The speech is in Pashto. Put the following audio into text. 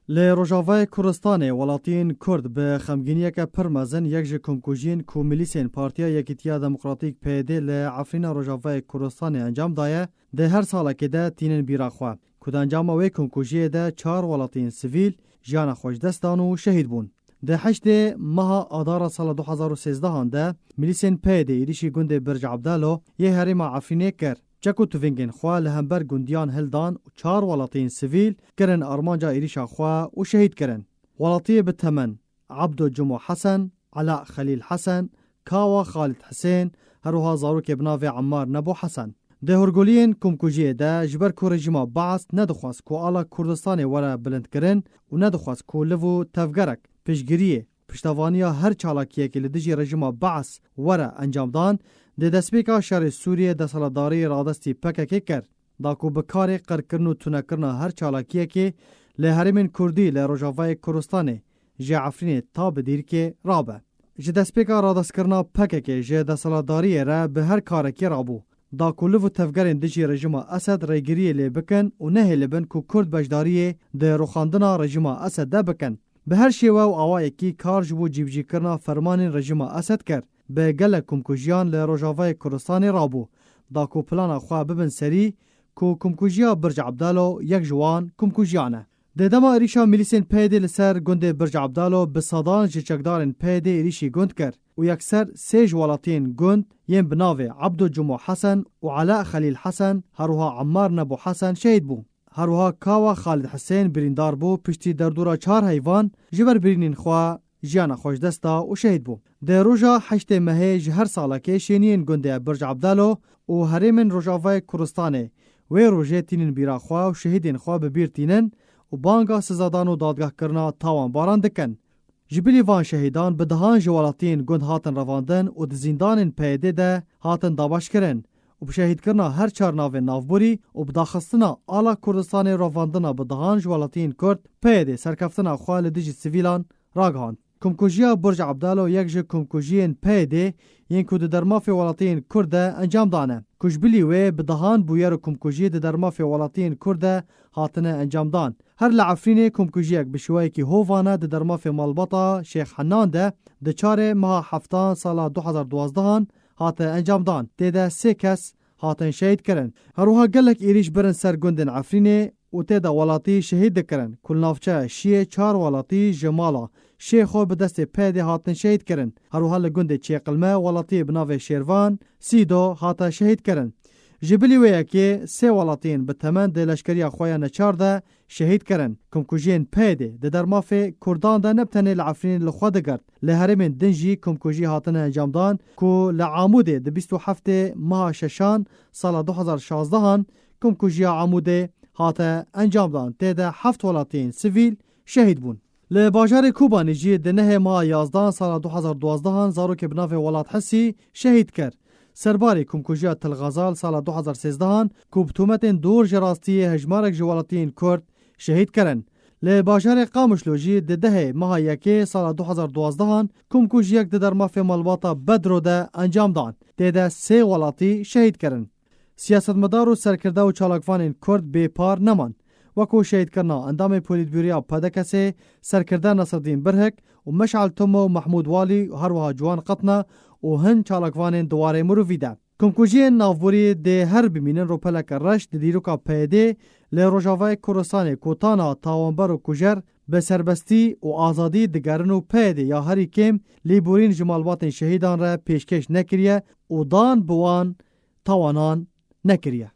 لی روجاوای کردستان ولاتین کرد به خمگینیک پرمزن یک جکمکوژین کو ملیسین پارتیا یکیتیا دموکراتیک پیده لی عفرین روجاوای کردستان انجام دایه ده هر ساله که ده تینن بیراخوا کود انجام وی کمکوژی ده 4 ولاتین سیویل جان خوش دستان و شهید بون. ده 8 ماه آذار سال 2013 هنده ملیسین پیده ایریشی گنده برج عبدالو یه هرم عفرینه کرد. چکو توفینگن خواه لهمبر گندیان هلدان و 4 ولاتین سیویل کرن ارمانجا ایریشا خواه و شهید کرن. ولاتیه بتمن عبدو جمو حسن، علاء خلیل حسن، کاوا خالد حسین، هروها زاروک بناو عمار نبو حسن. ده هرگولین کمکوژیه ده جبر کو رژیم بعث ندخواست کو آلا کردستان ورا بلند کرن و ندخواست کو لفو تفگرک پیشگیریه پشتوانیا هر چالاکیه که لدجی رژیم بعث ورا انجام دان ده دسپیکا شهر سوریه دسالداری رادستی پککی کرد. داکو بکاری قرکرن و تونکرن هر چالاکیه که لحرمین کردی لروجاوای کردستانه جه عفرین تا بدیر که رابه. جه دسپیکا رادست کرنا پککی جه دسالداری را به هر کارکی رابو. داکو لفو تفگرین دجی رژیم اسد ریگیری لی بکن و نه لبن کو کرد بجداریه ده روخاندنا رژیم اسد ده بکن. به هر شیوه و آوائه کی کار جبو جیبجی کرنا فرمان رژیم اسد کرد. به گل کمکوژیان لروجاوای کردستان رابو داکو پلان خواه ببن سری کو کمکوژیا برج عبدالو یک جوان کمکوژیانه. ده دما ایریشا ملیسین پیده لسر گنده برج عبدالو بسادان جچکدارن پیده ایریشی گند کرد و یکسر 3 ولاتین گند یم بناوه عبدو جمو حسن و علاء خلیل حسن هروها عمار نبو حسن شهید بو. هروها کاوا خالد حسین بریندار بو پشتی دردورا 4 حیوان جبر برینین خواه جیان خوش دستا و شهید بو. ده روژا 8 مهه هر ساله که شینین گنده برج عبدالو و هرمن روجاوای کردستانه و روژه تینن بیرا خواه و شهیدین خواه ببیر تینن و بانگا سزادان و دادگاه کرنا تاوان باران دکن. جبیلی وان شهیدان بدهان جوالاتین گند هاتن رواندن و دزیندان پیده ده هاتن داباش کرن و بشهید کرنا هر 4 ناو نافبوری و بداخستنا آلا کردستان رواندنا بدهان جوالاتین کرد پیده سرکفتنا خواه لدیج سیویلان راگهان. کمکوژیا برج عبدالو یک جه کمکوژین پیده ین که ده درماف ولاتین کرده انجام دانه. کشبیلی و بدهان بویر و کمکوژی ده درماف ولاتین کرده هاتنه انجام دان. هر لعفرین کمکوژیک بشوایی که هووانه ده درماف مالباتا شیخ حنان ده 4 ماه 7 سال 2012 هات انجام دان. ده 3 کس هاتن شهید کرن. هروها گلک ایریش برن سرگندن عفرینه و تیدا ولاتی شهید دکرن. کل نافچه شیه 4 ولاتی جمالا شیخو به دست پیده هاتن شهید کرن. هروها لگنده چیقلمه ولاتی بناو شیروان سیدو هاتا شهید کرن. جبلی ویا که 3 ولاتین به تمن ده لشکری خواه نچارده شهید کرن. کمکوژین پیده ده درماف کردان ده نبتنه لعفرین لخوا دگرد. لحرمین دنجی کمکوژی هاتن انجام دان که لعاموده ده 27 ماه ششان سال 2016 کمکوژی عاموده هاتا انجام دان. ده 7 ولاتین سیویل شهید بون. لباجار کوبانیجی ده 9 ماه 11 سال 2012 زاروک بناو ولات حسی شهید کرد. سرباری کمکوژیا تلغازال سال 2013 کوبتومتین دور جراستی هجمارک جوالاتین کرد شهید کرن. لباجار قامشلوجی ده 10 ماه 1 سال 2012 کمکوژیک ده درماف مالباتا بدرو ده انجام دان. ده 3 ولاتی شهید کرن. سیاستمدار و سرکرده و چالاکوان کرد بیپار نمان. وکو شهید کرنا اندام پولیتبیوریا پدکسه سرکرده نصرالدین برهک و مشعل تومو و محمود والی و هروها جوان قطنا و هن چالاکوان دواره مروفیده. کمکوژی نافبوری ده هر بمینن رو پلک رشت دیروکا پیده لروجاوای کردستان کوتانا تاوانبر و کجر به سربستی و آزادی دگرن و پیده یا هری کم لیبورین جمالبات شهیدان را پیشکش نکریه و دان بوان تاوانان نکریه.